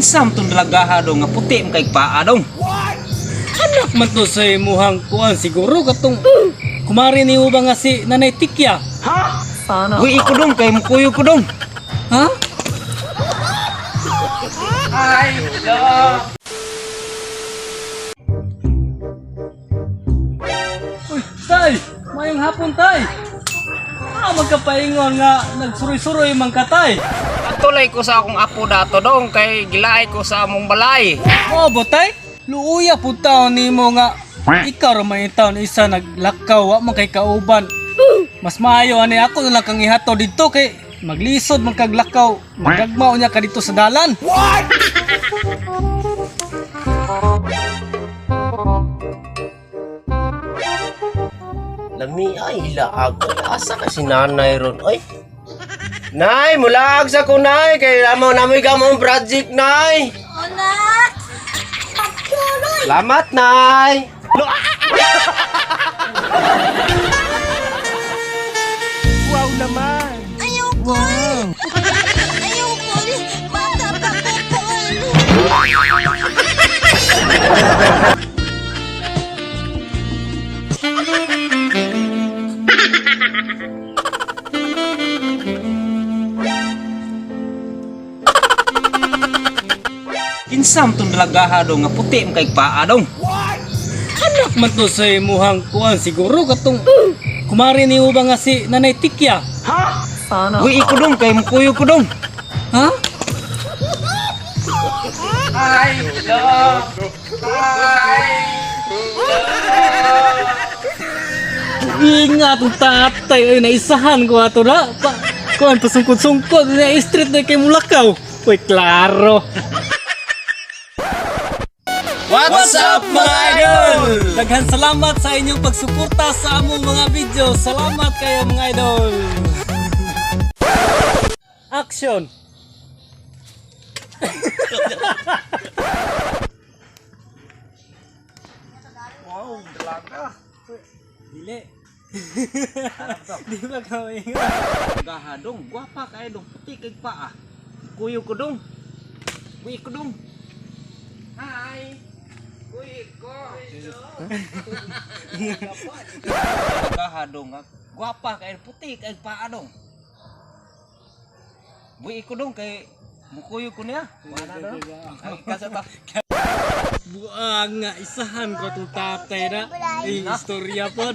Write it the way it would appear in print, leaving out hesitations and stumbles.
Kinsam tong dalagaha dong nga puti ang kay paa dong. Anak man to sa imuhang kuan siguro katong kumari ni uba nga si Nanay Tikya. Uy iko dong kay mukuyo ko dong. Ha? Uy, tay! Mayong hapon, tay! Magkapaingon nga nagsuroy-suroy man ka, tay! Atulay ko sa akong apo dato dong kay gilaay ko sa among balay. Oo ba, tay? Luuya po taon ni mo nga ikaw ramay taon isa naglakaw wa man kay kauban. Mas maayo ani ako na lang kang ihato dito kay maglisod man kag lakaw magagmao niya ka dito sa dalan. Lami ay laag. Asa ka si nanay ron? Ay. Nay, mulag sa ko nay. Kaya amo namoy gamong project nay. Anak! Salamat nay. Wow naman. Ayoko! Ayoko! Bata pa ko po! Kinsam tong dalagaha dong nga puti ang kay paa dong. Anak man to sa imuhang kuan siguro katong kumari ni uba nga si Nanay Tikya. Uy iko dong kay mukuyo ko dong. Ha? Ingat ang tatay ay naisahan ko ato na. Kuan pasungkot-sungkot na street na kay Mulakaw. Uy, klaro. What's up mga idol? Daghan salamat sa inyong pagsuporta sa among mga video. Salamat kayo mga idol. Action. Wow, dalaga. Dili. Di ba kami? Dalagaha dong, gwapa kay dong puti kay paa. Kuyo ko dong. Uy iko dong. Hi. Uy ko. Dalagaha dong nga gwapa kay puti kay paa dong. Uy iko dong kay mukuyo ko niya. Wala na. Ay kasa ta. Buang nga isahan ko itong tatay na. Istorya po.